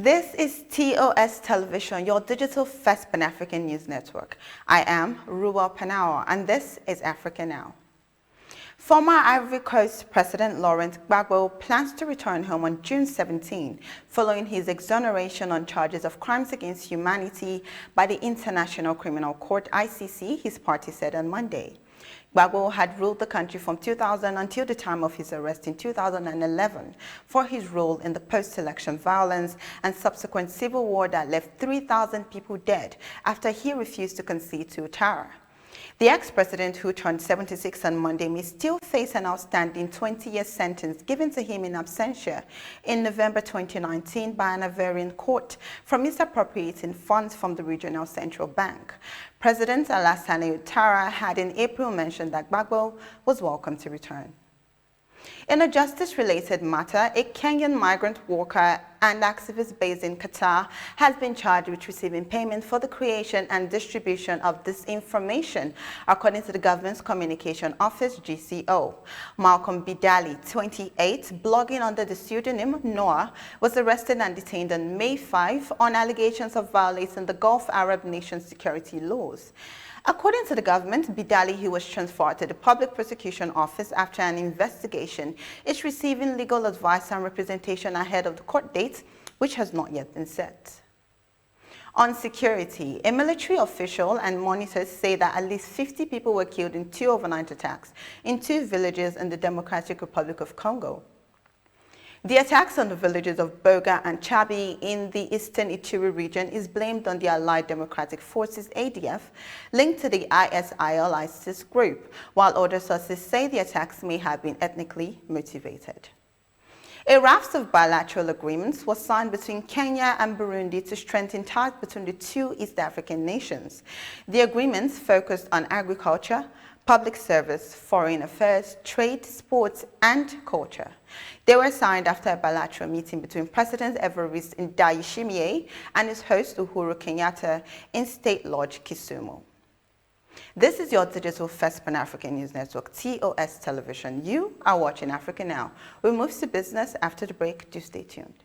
This is TOS Television, your digital first Pan-African news network. I am Ruel Panawa, and this is Africa Now. Former Ivory Coast President Laurent Gbagbo plans to return home on June 17, following his exoneration on charges of crimes against humanity by the International Criminal Court (ICC), his party said on Monday. Gbagbo had ruled the country from 2000 until the time of his arrest in 2011 for his role in the post-election violence and subsequent civil war that left 3,000 people dead after he refused to concede to Ouattara. The ex-president, who turned 76 on Monday, may still face an outstanding 20-year sentence given to him in absentia in November 2019 by an Ivorian court for misappropriating funds from the regional central bank. President Alassane Ouattara had in April mentioned that Gbagbo was welcome to return. In a justice-related matter, a Kenyan migrant worker and activist based in Qatar has been charged with receiving payment for the creation and distribution of disinformation, according to the government's communication office, GCO. Malcolm Bidali, 28, blogging under the pseudonym Noah, was arrested and detained on May 5 on allegations of violating the Gulf Arab nations' security laws. According to the government, Bidali, who was transferred to the Public Prosecution Office after an investigation, is receiving legal advice and representation ahead of the court date, which has not yet been set. On security, a military official and monitors say that at least 50 people were killed in 2 overnight attacks in 2 villages in the Democratic Republic of Congo. The attacks on the villages of Boga and Chabi in the eastern Ituri region is blamed on the Allied Democratic Forces ADF, linked to the ISIS group, while other sources say the attacks may have been ethnically motivated. A raft of bilateral agreements was signed between Kenya and Burundi to strengthen ties between the 2 East African nations. The agreements focused on agriculture, public service, foreign affairs, trade, sports, and culture. They were signed after a bilateral meeting between President Evariste Ndayishimiye and his host Uhuru Kenyatta in State Lodge, Kisumu. This is your digital first Pan-African news network, TOS Television. You are watching Africa Now. We move to business after the break. Do stay tuned.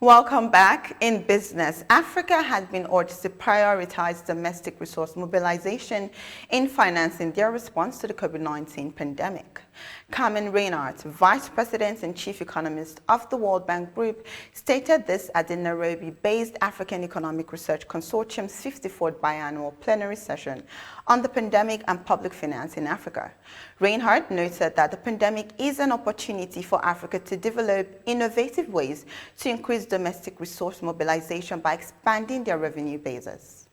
Welcome back. In business, Africa has been urged to prioritize domestic resource mobilization in financing their response to the COVID-19 pandemic. Carmen Reinhardt, Vice President and Chief Economist of the World Bank Group, stated this at the Nairobi-based African Economic Research Consortium's 54th biannual plenary session on the pandemic and public finance in Africa. Reinhardt noted that the pandemic is an opportunity for Africa to develop innovative ways to increase domestic resource mobilization by expanding their revenue bases.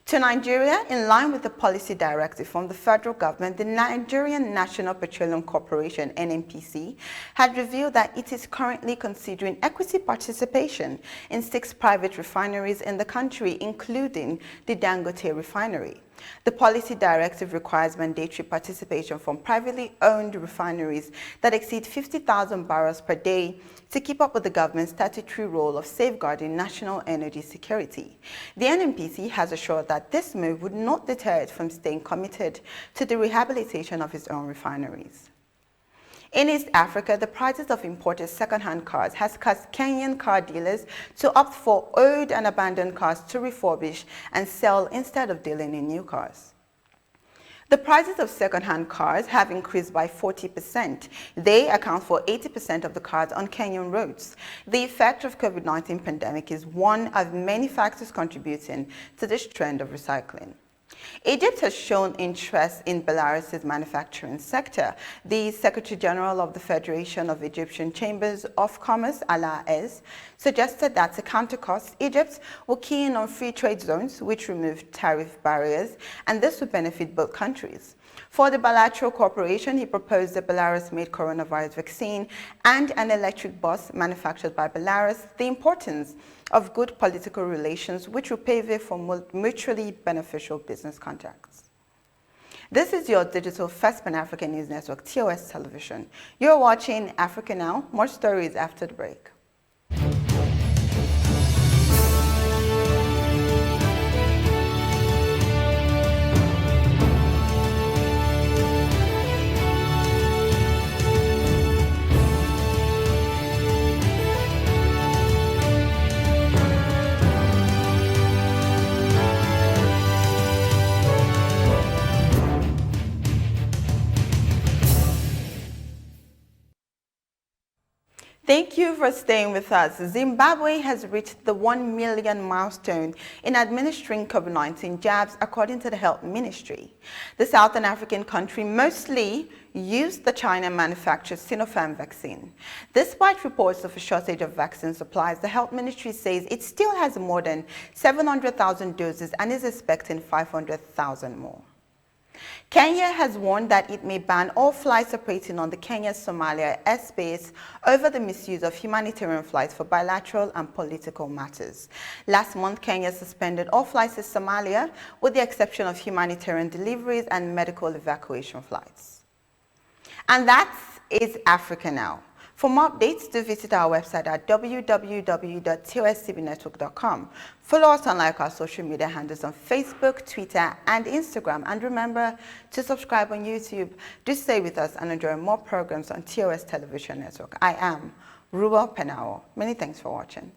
To Nigeria, in line with the policy directive from the federal government, the Nigerian National Petroleum Corporation, NNPC, had revealed that it is currently considering equity participation in 6 private refineries in the country, including the Dangote refinery. The policy directive requires mandatory participation from privately owned refineries that exceed 50,000 barrels per day to keep up with the government's statutory role of safeguarding national energy security. The NNPC has assured that this move would not deter it from staying committed to the rehabilitation of its own refineries. In East Africa, the prices of imported second-hand cars has caused Kenyan car dealers to opt for old and abandoned cars to refurbish and sell instead of dealing in new cars. The prices of second-hand cars have increased by 40%. They account for 80% of the cars on Kenyan roads. The effect of COVID-19 pandemic is one of many factors contributing to this trend of recycling. Egypt has shown interest in Belarus's manufacturing sector. The Secretary General of the Federation of Egyptian Chambers of Commerce, Ala Ez, suggested that to counter costs, Egypt will key in on free trade zones, which remove tariff barriers, and this would benefit both countries. For the bilateral cooperation, he proposed a Belarus-made coronavirus vaccine and an electric bus manufactured by Belarus, the importance of good political relations, which will pave way for mutually beneficial business contacts. This is your digital first Pan-African news network, TOS Television. You're watching Africa Now. More stories after the break. Thank you for staying with us. Zimbabwe has reached the 1 million milestone in administering COVID-19 jabs, according to the Health Ministry. The Southern African country mostly used the China-manufactured Sinopharm vaccine. Despite reports of a shortage of vaccine supplies, the Health Ministry says it still has more than 700,000 doses and is expecting 500,000 more. Kenya has warned that it may ban all flights operating on the Kenya-Somalia airspace over the misuse of humanitarian flights for bilateral and political matters. Last month, Kenya suspended all flights to Somalia, with the exception of humanitarian deliveries and medical evacuation flights. And that is Africa Now. For more updates, do visit our website at www.toscbnetwork.com. Follow us and like our social media handles on Facebook, Twitter, and Instagram. And remember to subscribe on YouTube. Do stay with us and enjoy more programs on TOS Television Network. I am Ruba Penao. Many thanks for watching.